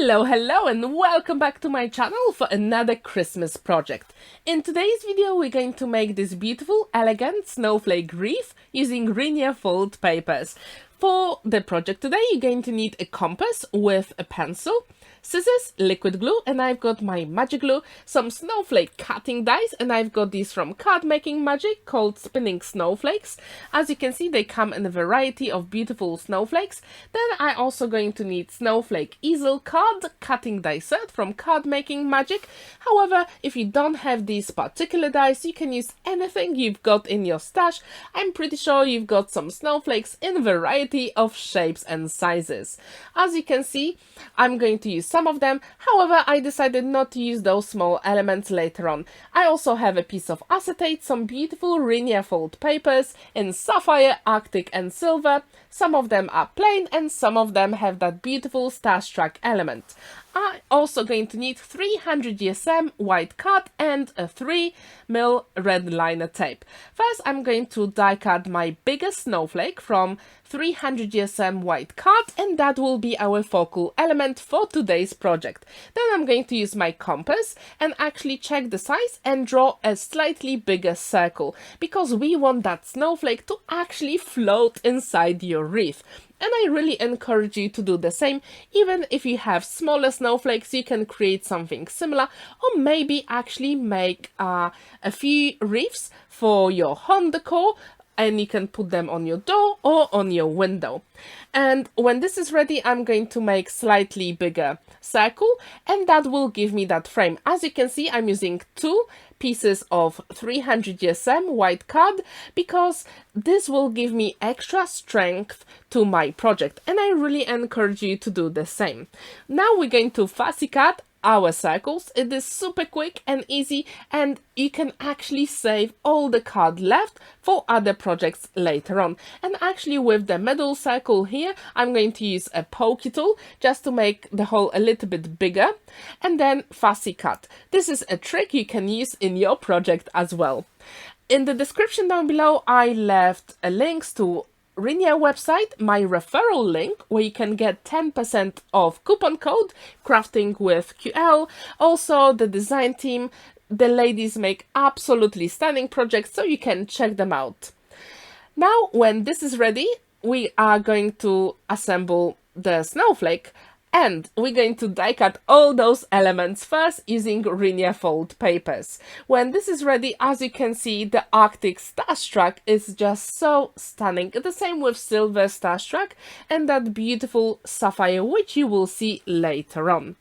Hello and welcome back to my channel for another Christmas project. In today's video we're going to make this beautiful, elegant snowflake wreath using Rinea fold papers. For the project today you're going to need a compass with a pencil, scissors, liquid glue, and I've got my magic glue, some snowflake cutting dies, and I've got these from Card Making Magic called Spinning Snowflakes. As you can see, they come in a variety of beautiful snowflakes. Then I'm also going to need snowflake easel card cutting die set from Card Making Magic. However, if you don't have these particular dies, you can use anything you've got in your stash. I'm pretty sure you've got some snowflakes in a variety of shapes and sizes. As you can see, I'm going to use some of them. However, I decided not to use those small elements later on. I also have a piece of acetate, some beautiful Rinea fold papers in Sapphire, Arctic and Silver. Some of them are plain and some of them have that beautiful Starstruck element. I'm also going to need 300 GSM white card and a 3mm red liner tape. First, I'm going to die cut my biggest snowflake from 300 GSM white card, and that will be our focal element for today's project. Then I'm going to use my compass and actually check the size and draw a slightly bigger circle, because we want that snowflake to actually float inside your wreath. And I really encourage you to do the same. Even if you have smaller snowflakes, you can create something similar, or maybe actually make a few wreaths for your home decor, and you can put them on your door or on your window. And when this is ready, I'm going to make slightly bigger circle, and that will give me that frame. As you can see, I'm using two pieces of 300 GSM white card because this will give me extra strength to my project, and I really encourage you to do the same. Now we're going to fussy cut our circles. It is super quick and easy, and you can actually save all the card left for other projects later on. And actually with the middle circle here, I'm going to use a pokey tool just to make the hole a little bit bigger, and then fussy cut. This is a trick you can use in your project as well. In the description down below I left links to Rinea website, my referral link, where you can get 10% off coupon code CRAFTINGWITHQL. Also the design team, the ladies make absolutely stunning projects, so you can check them out. Now when this is ready, we are going to assemble the snowflake, and we're going to die cut all those elements first using Rinea fold papers. When this is ready, as you can see, the Arctic Starstruck is just so stunning. The same with Silver Starstruck and that beautiful Sapphire, which you will see later on.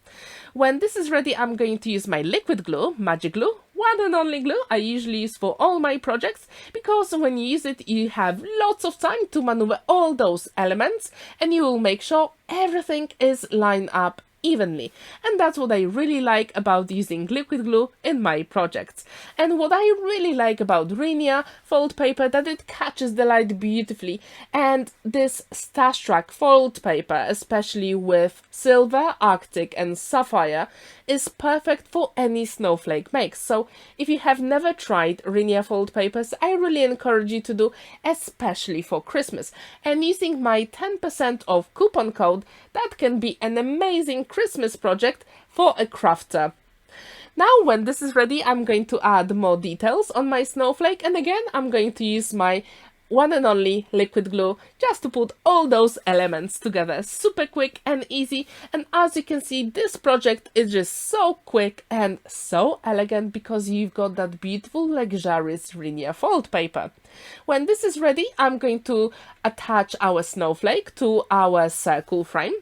When this is ready, I'm going to use my liquid glue, magic glue, one and only glue I usually use for all my projects, because when you use it, you have lots of time to maneuver all those elements, and you will make sure everything is lined up evenly. And that's what I really like about using liquid glue in my projects. And what I really like about Rinea fold paper, that it catches the light beautifully, and this Starstruck fold paper, especially with Silver, Arctic and Sapphire, is perfect for any snowflake makes. So if you have never tried Rinea fold papers, I really encourage you to do, especially for Christmas. And using my 10% off coupon code, that can be an amazing Christmas project for a crafter. Now when this is ready, I'm going to add more details on my snowflake, and again I'm going to use my one and only liquid glue just to put all those elements together. Super quick and easy, and as you can see, this project is just so quick and so elegant because you've got that beautiful luxurious Rinea fold paper. When this is ready, I'm going to attach our snowflake to our circle frame.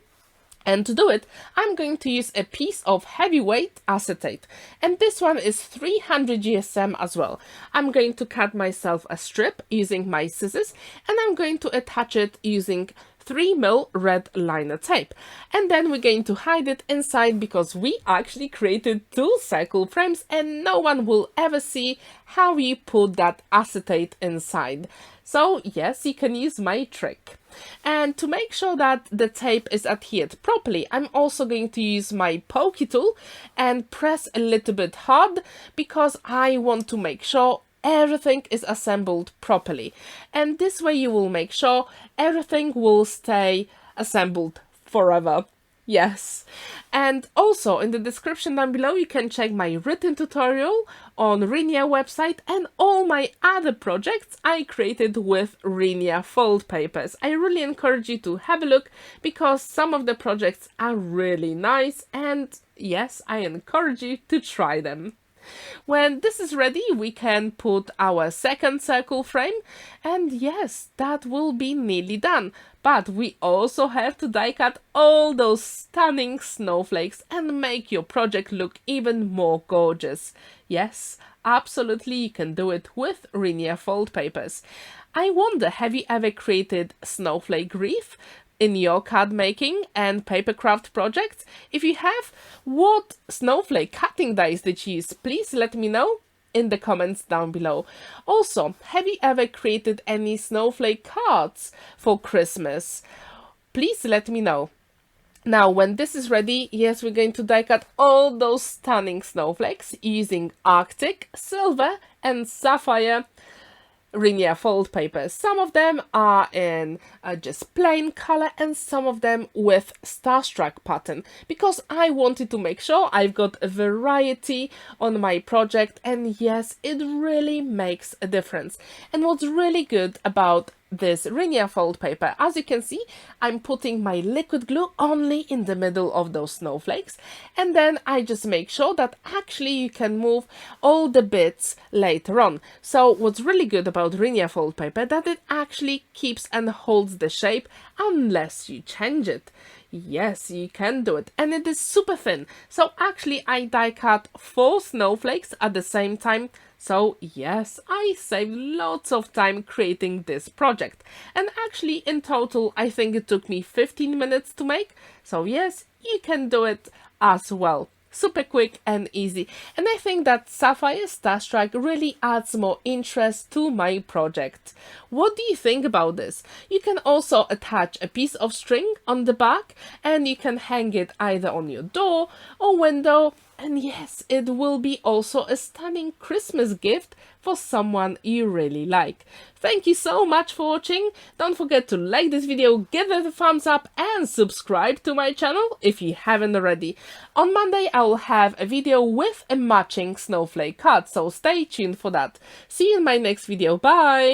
And to do it, I'm going to use a piece of heavyweight acetate. And this one is 300 GSM as well. I'm going to cut myself a strip using my scissors, and I'm going to attach it using 3mm red liner tape. And then we're going to hide it inside, because we actually created two circle frames and no one will ever see how you put that acetate inside. So yes, you can use my trick. And to make sure that the tape is adhered properly, I'm also going to use my pokey tool and press a little bit hard, because I want to make sure everything is assembled properly. And this way you will make sure everything will stay assembled forever. Yes. And also in the description down below you can check my written tutorial on Rinea website and all my other projects I created with Rinea fold papers. I really encourage you to have a look because some of the projects are really nice, and yes, I encourage you to try them. When this is ready, we can put our second circle frame, and yes, that will be nearly done. But we also have to die cut all those stunning snowflakes and make your project look even more gorgeous. Yes, absolutely, you can do it with Rinea fold papers. I wonder, have you ever created Snowflake Wreath in your card making and papercraft projects? If you have, what snowflake cutting dies did you use? Please let me know in the comments down below. Also, have you ever created any snowflake cards for Christmas? Please let me know. Now, when this is ready, yes, we're going to die cut all those stunning snowflakes using Arctic, Silver and Sapphire Rinea fold papers. Some of them are in just plain color and some of them with Starstruck pattern, because I wanted to make sure I've got a variety on my project, and yes, it really makes a difference. And what's really good about this Rinea fold paper, as you can see, I'm putting my liquid glue only in the middle of those snowflakes, and then I just make sure that actually you can move all the bits later on. So what's really good about Rinea fold paper, that it actually keeps and holds the shape unless you change it. Yes, you can do it, and it is super thin. So actually I die cut 4 snowflakes at the same time. So yes, I saved lots of time creating this project. And actually in total I think it took me 15 minutes to make. So yes, you can do it as well. Super quick and easy. And I think that Sapphire Starstruck really adds more interest to my project. What do you think about this? You can also attach a piece of string on the back and you can hang it either on your door or window. And yes, it will be also a stunning Christmas gift for someone you really like. Thank you so much for watching. Don't forget to like this video, give it a thumbs up and subscribe to my channel if you haven't already. On Monday I will have a video with a matching snowflake card, so stay tuned for that. See you in my next video. Bye!